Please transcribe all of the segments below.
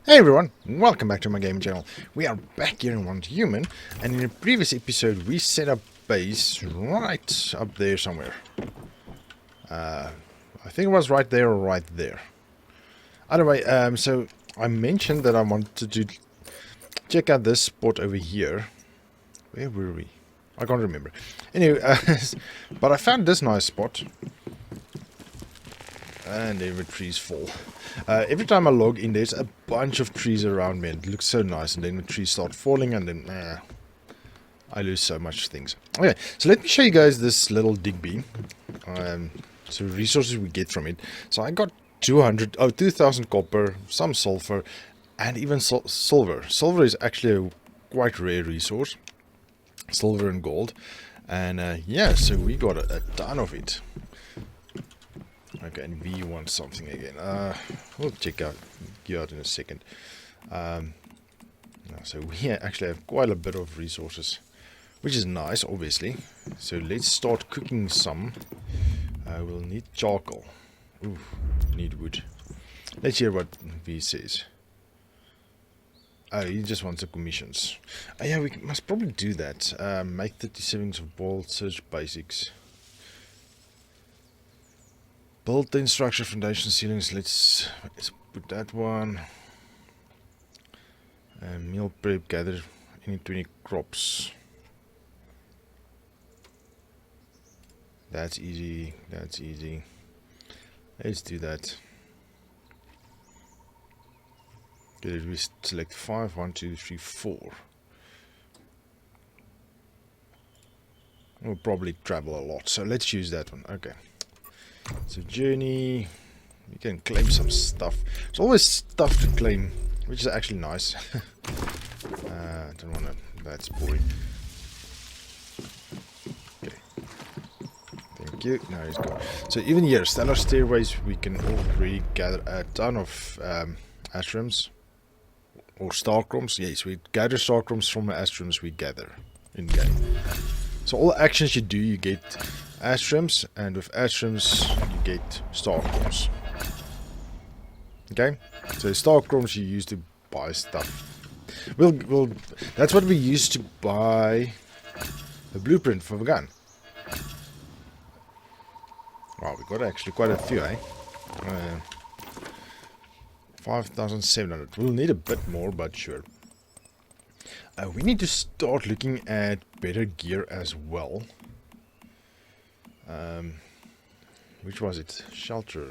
Hey everyone, welcome back to my gaming channel. We are back here in One Human, and in a previous episode we set up base right up there somewhere. I think it was right there or right there. Either way, so I mentioned that I wanted to check out this spot over here. Where were we? I can't remember. Anyway, but I found this nice spot. And every trees fall. Every time I log in, there's a bunch of trees around me. And it looks so nice. And then the trees start falling, and then I lose so much things. Okay, so let me show you guys this little Digby. So resources we get from it. So I got 2,000 copper, some sulfur, and even silver. Silver is actually a quite rare resource. Silver and gold. And yeah, so we got a ton of it. Okay, and we want something again. We'll check you out in a second. So we actually have quite a bit of resources, which is nice, obviously. So let's start cooking some. We'll need charcoal. Ooh, need wood. Let's hear what V says. Oh, he just wants the commissions. Oh yeah, we must probably do that. Make 37s of boiled search basics. Build the structure, foundation, ceilings. Let's put that one. Meal prep, gather any 20 crops. That's easy. That's easy. Let's do that. Okay, we select 5, 1, 2, 3, 4. We'll probably travel a lot, so let's use that one. Okay. So journey, you can claim some stuff. There's always stuff to claim, which is actually nice. I don't want to, that's boring. Okay. Thank you, now he's gone. So even here, stellar stairways, we can already gather a ton of ashrams. Or starcroms, yes, we gather starcroms from the ashrams we gather in game. So all actions you do, you get ashrams, and with ashrams you get starcroms. Okay, so starcroms you use to buy stuff. We'll that's what we use to buy the blueprint for the gun. Wow, we got actually quite a few, eh? 5,700. We'll need a bit more, but sure. We need to start looking at better gear as well. Which was it? Shelter.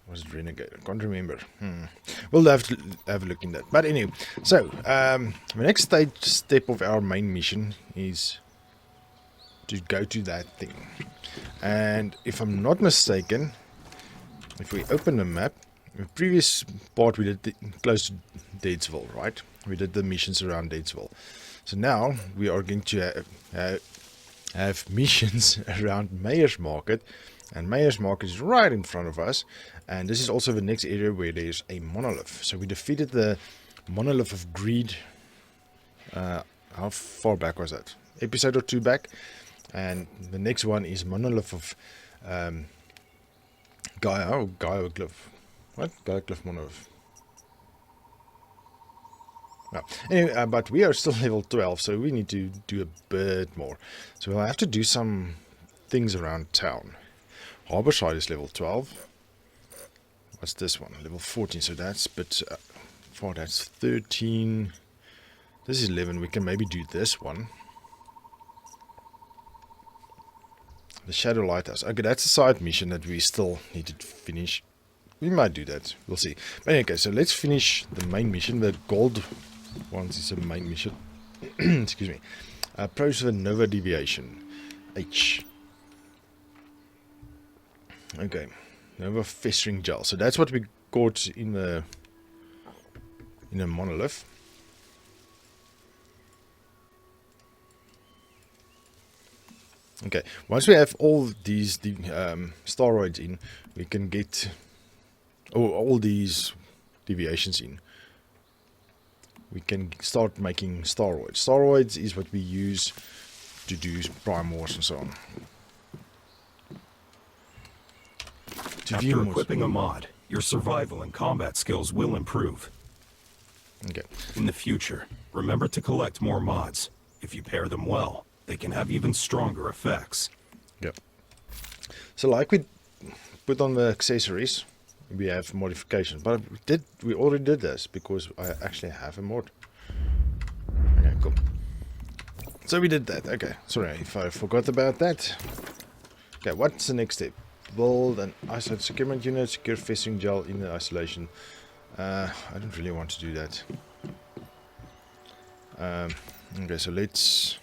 Was it Renegade? I can't remember. We'll have to have a look in that. But anyway, so the next step of our main mission is to go to that thing. And if I'm not mistaken, if we open the map, in the previous part we did close to Deadsville, right? We did the missions around Deadsville. So now we are going to have missions around Mayor's Market, and Mayor's Market is right in front of us, and this is also the next area where there's a monolith. So we defeated the monolith of greed. How far back was that? Episode or 2 back, and the next one is monolith of Glyph. What? Glyph monolith. No. Anyway, but we are still level 12, so we need to do a bit more. So we'll have to do some things around town. Harborside is level 12. What's this one? Level 14, so that's a bit far. That's 13. This is 11. We can maybe do this one. The Shadow Lighthouse. Okay, that's a side mission that we still need to finish. We might do that. We'll see. But okay, so let's finish the main mission. The gold ones is a main mission. Excuse me. Approach the Nova Deviation. H. Okay. Nova Festering Gel. So that's what we caught in a monolith. Okay. Once we have all these staroids in, we can get all these deviations in. We can start making staroids. Staroids is what we use to do prime wars and so on. After equipping a mod, Your survival and combat skills will improve. Okay. In the future, remember to collect more mods. If you pair them well, they can have even stronger effects. Yep. So like we put on the accessories, we have modifications. But we already did this because I actually have a mod. Okay, cool. So we did that. Okay, sorry if I forgot about that. Okay, what's the next step? Build an isolated securement unit, secure festering gel in the isolation. I don't really want to do that. Okay, so let's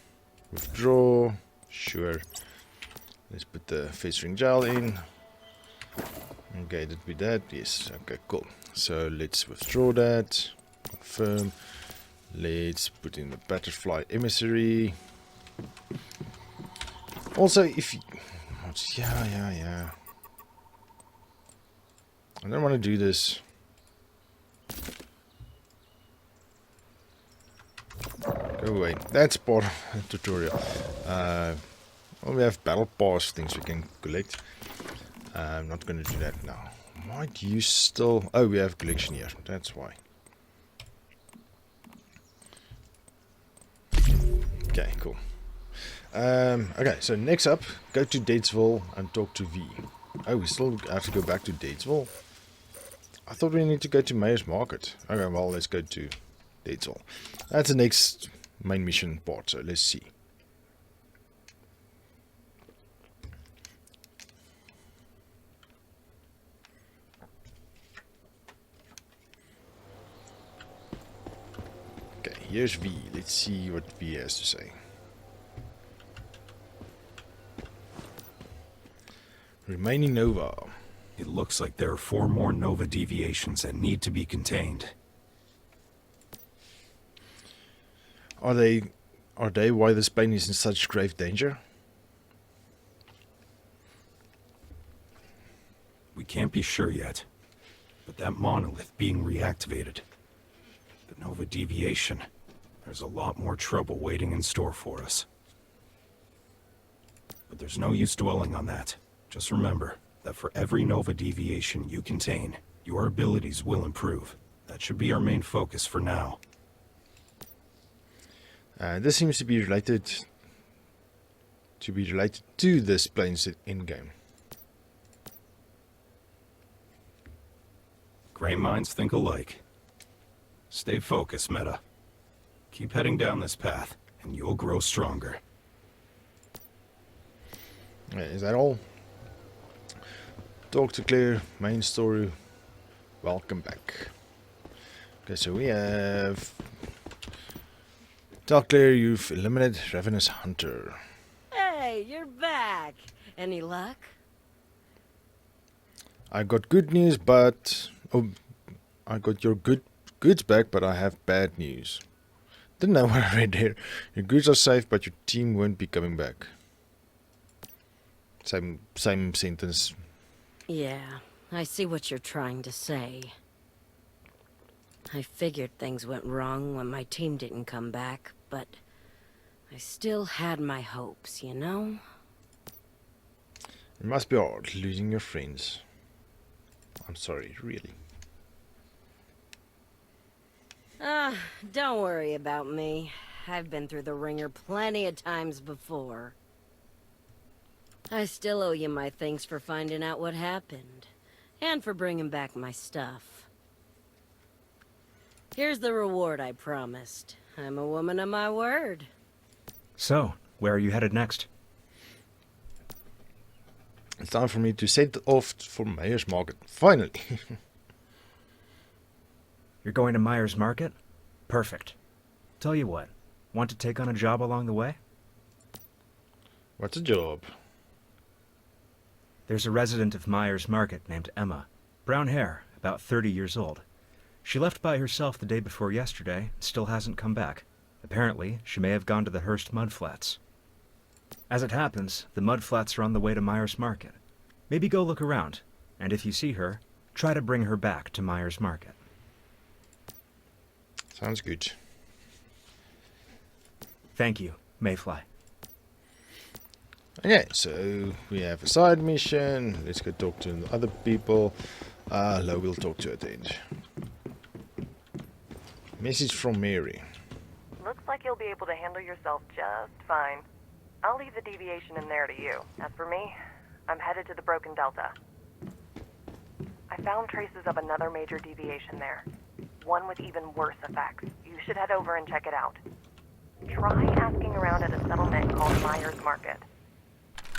withdraw. Sure. Let's put the festering gel in. Okay, did we that? Yes. Okay, cool. So let's withdraw that. Confirm. Let's put in the butterfly emissary. Also, if you... Yeah. I don't want to do this. Go away. That's part of the tutorial. Well, we have battle pass things we can collect. I'm not going to do that now. Why do you still... Oh, we have collection here. That's why. Okay, cool. Okay, so next up, go to Deadsville and talk to V. Oh, we still have to go back to Deadsville? I thought we need to go to Mayor's Market. Okay, well, let's go to Deadsville. That's the next main mission part, so let's see. Okay, here's V. Let's see what V has to say. Remaining Nova. It looks like there are 4 more Nova Deviations that need to be contained. Are they why this plane is in such grave danger? We can't be sure yet, but that monolith being reactivated, the Nova Deviation, there's a lot more trouble waiting in store for us. But there's no use dwelling on that. Just remember that for every Nova Deviation you contain, your abilities will improve. That should be our main focus for now. This seems to be related to this plane's in-game. Gray minds think alike. Stay focused, Meta. Keep heading down this path, and you'll grow stronger. Is that all? Talk to Claire, main story. Welcome back. Okay, so we have... Tell Claire you've eliminated Ravenous Hunter. Hey, you're back. Any luck? I got good news, but... Oh, I got your goods back, but I have bad news. Didn't know what I read there. Your goods are safe, but your team won't be coming back. Same sentence. Yeah, I see what you're trying to say. I figured things went wrong when my team didn't come back, but I still had my hopes, you know? It must be hard losing your friends. I'm sorry, really. Don't worry about me. I've been through the ringer plenty of times before. I still owe you my thanks for finding out what happened, and for bringing back my stuff. Here's the reward I promised. I'm a woman of my word. So, where are you headed next? It's time for me to set off for Mayor's Market. Finally. You're going to Myers Market? Perfect. Tell you what, want to take on a job along the way? What's a job? There's a resident of Myers Market named Emma. Brown hair, about 30 years old. She left by herself the day before yesterday, and still hasn't come back. Apparently, she may have gone to the Hearst Mudflats. As it happens, the Mudflats are on the way to Myers Market. Maybe go look around, and if you see her, try to bring her back to Myers Market. Sounds good. Thank you, Mayfly. Okay, so we have a side mission. Let's go talk to the other people. Hello, we'll talk to her at the end. Message from Mary. Looks like you'll be able to handle yourself just fine. I'll leave the deviation in there to you. As for me, I'm headed to the Broken Delta. I found traces of another major deviation there. One with even worse effects. You should head over and check it out. Try asking around at a settlement called Myers Market.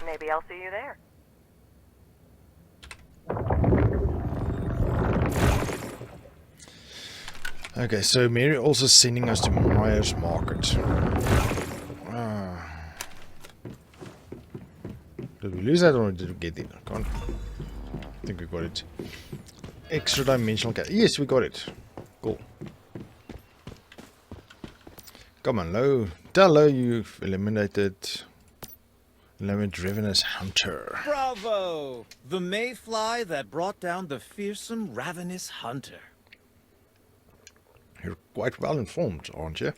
Maybe I'll see you there. Okay, so Mary also sending us to Myers Market. Did we lose that or did we get it? I think we got it. Extra dimensional cat. Yes, we got it. Cool. Come on, Lo. Tell Lo you've eliminated Ravenous Hunter. Bravo! The mayfly that brought down the fearsome Ravenous Hunter. You're quite well informed, aren't you?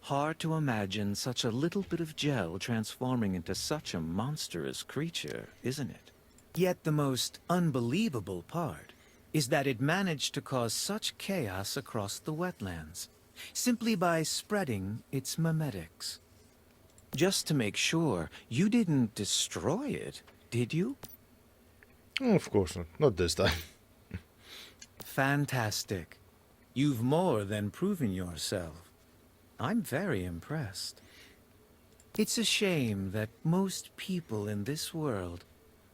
Hard to imagine such a little bit of gel transforming into such a monstrous creature, isn't it? Yet the most unbelievable part is that it managed to cause such chaos across the wetlands, simply by spreading its memetics. Just to make sure, you didn't destroy it, did you? Oh, of course not. Not this time. Fantastic. You've more than proven yourself. I'm very impressed. It's a shame that most people in this world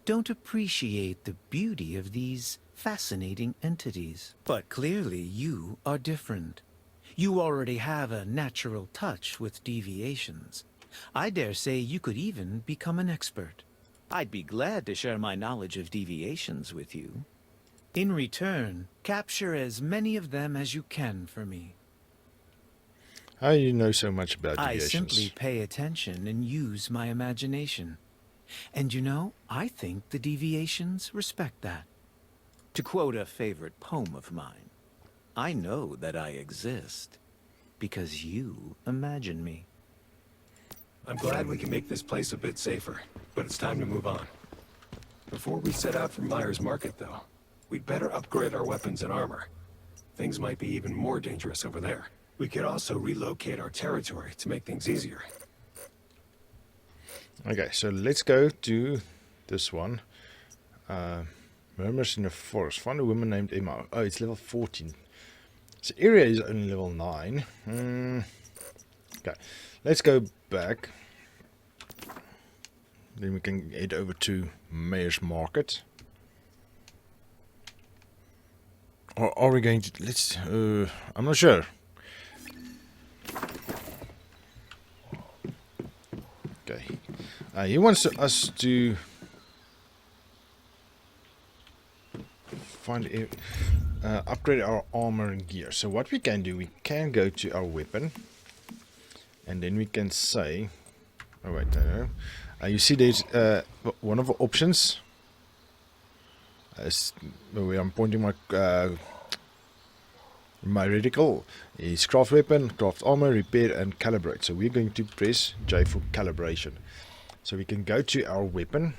don't appreciate the beauty of these fascinating entities. But clearly you are different. You already have a natural touch with deviations. I dare say you could even become an expert. I'd be glad to share my knowledge of deviations with you. In return, capture as many of them as you can for me. How do you know so much about I deviations? simply pay attention and use my imagination. And you know, I think the deviations respect that. To quote a favorite poem of mine, I know that I exist because you imagine me. I'm glad we can make this place a bit safer, but it's time to move on. Before we set out for Myers Market, though, we'd better upgrade our weapons and armor. Things might be even more dangerous over there. We could also relocate our territory to make things easier. Okay, so let's go to this one. Murmurs in the Forest. Find a woman named Emma. Oh, it's level 14. So area is only level 9. Okay, let's go back. Then we can head over to Mayor's Market. Or are we going to... Let's... I'm not sure. Okay. He wants us to... upgrade our armor and gear. So what we can do, we can go to our weapon. And then we can say... Oh wait, no. You see there's one of the options. Where I'm pointing my reticle is craft weapon, craft armor, repair and calibrate. So we're going to press J for calibration. So we can go to our weapon.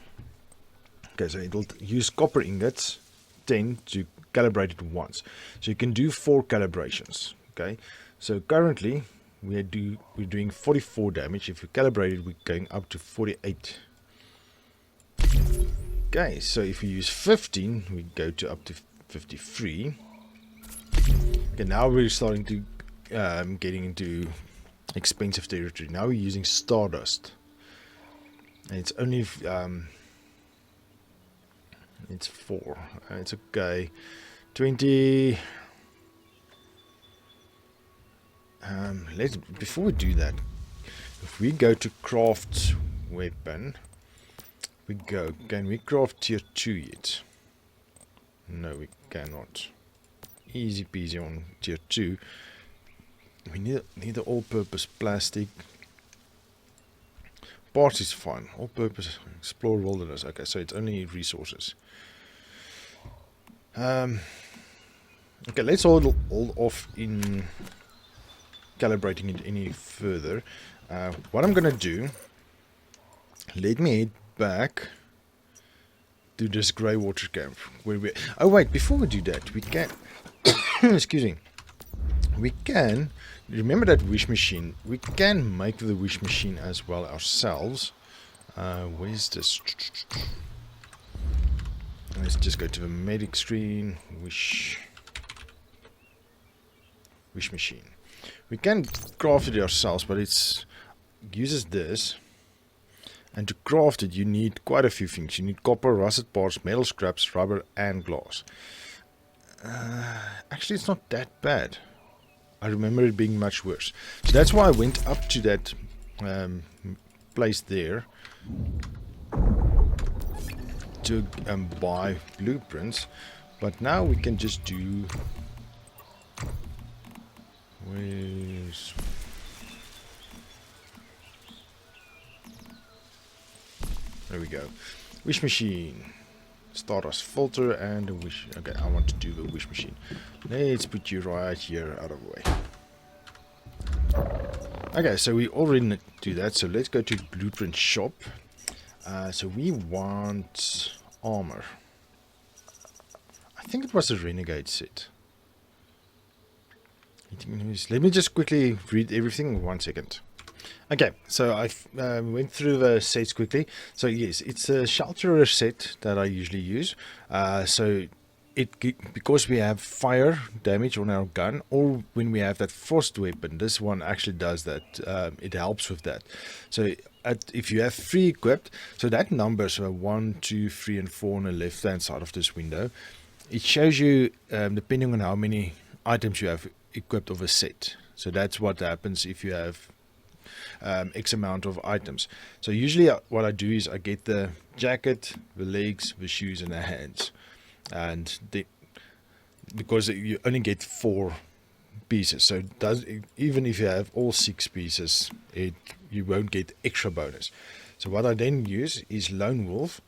Okay, so it'll use copper ingots 10 to calibrate it once. So you can do 4 calibrations. Okay, so currently we're doing 44 damage. If we calibrate it, we're going up to 48. Okay, so if we use 15, we go to up to 53. Okay, now we're starting to getting into expensive territory. Now we're using Stardust, and it's only it's 4. It's okay. 20. Before we do that, if we go to craft weapon, we go. Can we craft tier 2 yet? No, we cannot. Easy peasy on tier 2. We need the all-purpose plastic. Parts is fine. All-purpose explore wilderness. Okay, so it's only resources. Okay, let's hold off in calibrating it any further. What I'm gonna do, let me head back to this grey water camp. Where we... Oh wait, before we do that, we can... excuse me. We can... Remember that wish machine? We can make the wish machine as well ourselves. Where's this? Let's just go to the medic screen. Wish machine. We can craft it ourselves, but it uses this. And to craft it, you need quite a few things. You need copper, rusted parts, metal scraps, rubber, and glass. Actually, it's not that bad. I remember it being much worse. So that's why I went up to that place there to buy blueprints. But now we can just do... Where's... There we go. Wish machine. Stardust filter and a wish. Okay, I want to do the wish machine. Let's put you right here out of the way. Okay, so we already do that. So let's go to blueprint shop. So we want armor. I think it was a renegade set. Let me just quickly read everything. 1 second. Okay, so I went through the sets quickly. So yes, it's a shelterer set that I usually use. So because we have fire damage on our gun, or when we have that frost weapon, this one actually does that. It helps with that. So if you have 3 equipped, so that number, so 1, 2, 3, and 4 on the left hand side of this window, it shows you depending on how many items you have equipped of a set. So that's what happens if you have X amount of items. So usually what I do is I get the jacket, the legs, the shoes, and the hands, and because you only get 4 pieces, so even if you have all 6 pieces, you won't get extra bonus. So what I then use is Lone Wolf.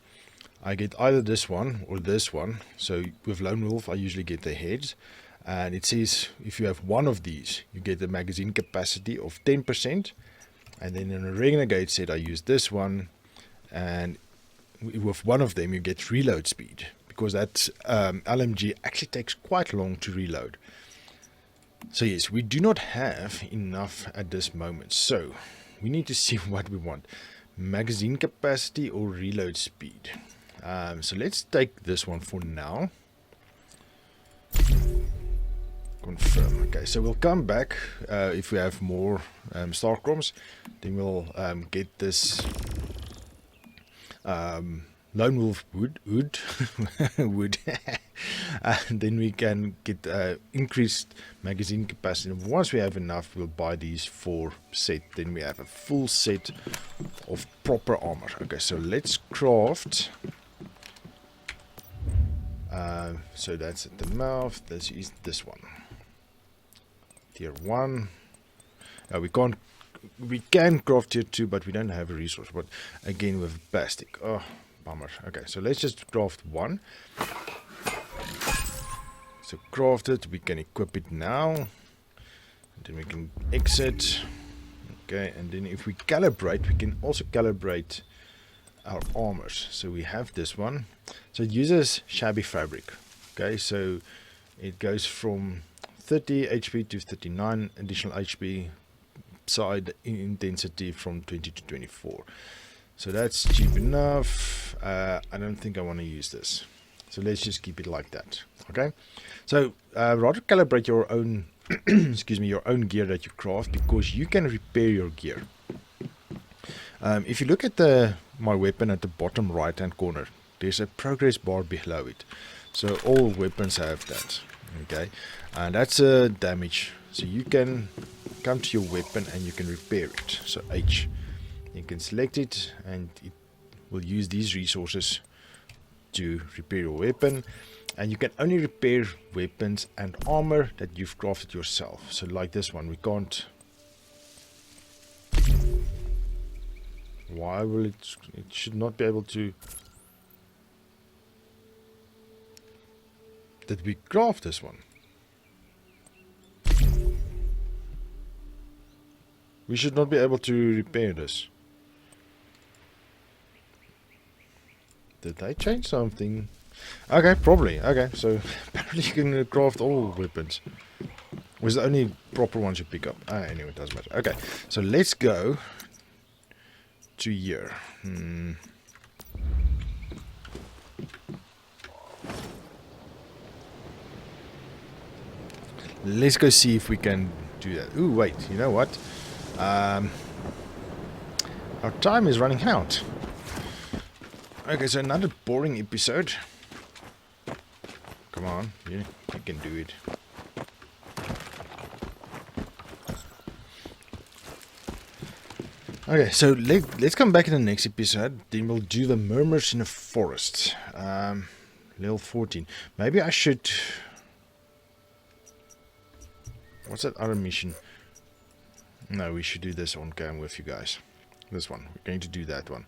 I get either this one or this one. So with Lone Wolf I usually get the heads, and it says if you have one of these you get the magazine capacity of 10%. And then in a renegade set I use this one, and with one of them you get reload speed, because that LMG actually takes quite long to reload. So yes, we do not have enough at this moment, so we need to see what we want: magazine capacity or reload speed. So let's take this one for now. Confirm. Okay, so we'll come back if we have more star chromes. Then we'll get this Lone Wolf wood, wood. And then we can get increased magazine capacity. And once we have enough, we'll buy these 4 set. Then we have a full set of proper armor. Okay, so let's craft. So that's at the mouth. This is this one. Tier 1. We can craft tier 2, but we don't have a resource. But again with plastic. Oh, bummer. Okay, so let's just craft 1. So craft it. We can equip it now. And then we can exit. Okay, and then if we calibrate, we can also calibrate our armors. So we have this one. So it uses shabby fabric. Okay, so it goes from 30 HP to 39, additional HP, side intensity from 20 to 24. So that's cheap enough. I don't think I want to use this, so let's just keep it like that. Okay, so rather calibrate your own excuse me, your own gear that you craft, because you can repair your gear. If you look at my weapon at the bottom right hand corner, there's a progress bar below it. So all weapons have that. Okay, and that's a damage. So you can come to your weapon and you can repair it. So H, you can select it and it will use these resources to repair your weapon. And you can only repair weapons and armor that you've crafted yourself. So like this one, we can't. Why will it should not be able to. Did we craft this one? We should not be able to repair this. Did they change something? Okay, probably. Okay, so apparently you can craft all weapons. Was the only proper ones you pick up? Anyway, it doesn't matter. Okay, so let's go to here. Let's go see if we can do that. Ooh, wait, you know what? Our time is running out. Okay, so another boring episode. Come on, you can do it. Okay, so let's come back in the next episode. Then we'll do the Murmurs in the Forest. Level 14. Maybe I should... What's that other mission? No, we should do this on cam with you guys. This one. We're going to do that one.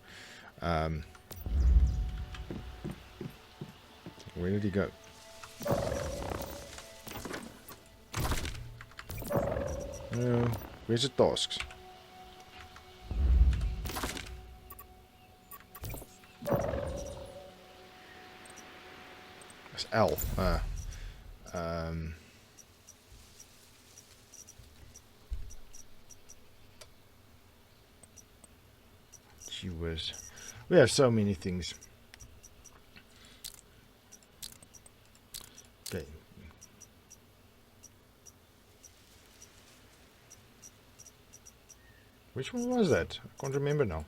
Where did he go? Where's the tasks? It's L. Gee whiz. We have so many things. Okay. Which one was that? I can't remember now.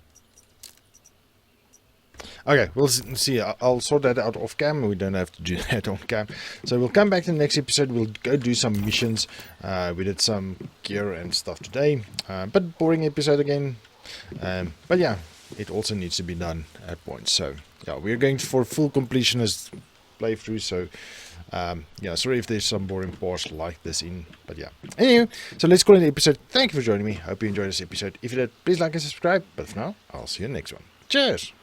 Okay, we'll see. I'll sort that out off cam. We don't have to do that on cam. So we'll come back to the next episode. We'll go do some missions. We did some gear and stuff today. But boring episode again. But yeah, it also needs to be done at points. So yeah, we're going for full completionist playthrough. So yeah, sorry if there's some boring parts like this in. But yeah. Anyway, so let's call it an episode. Thank you for joining me. Hope you enjoyed this episode. If you did, please like and subscribe. But for now, I'll see you in the next one. Cheers!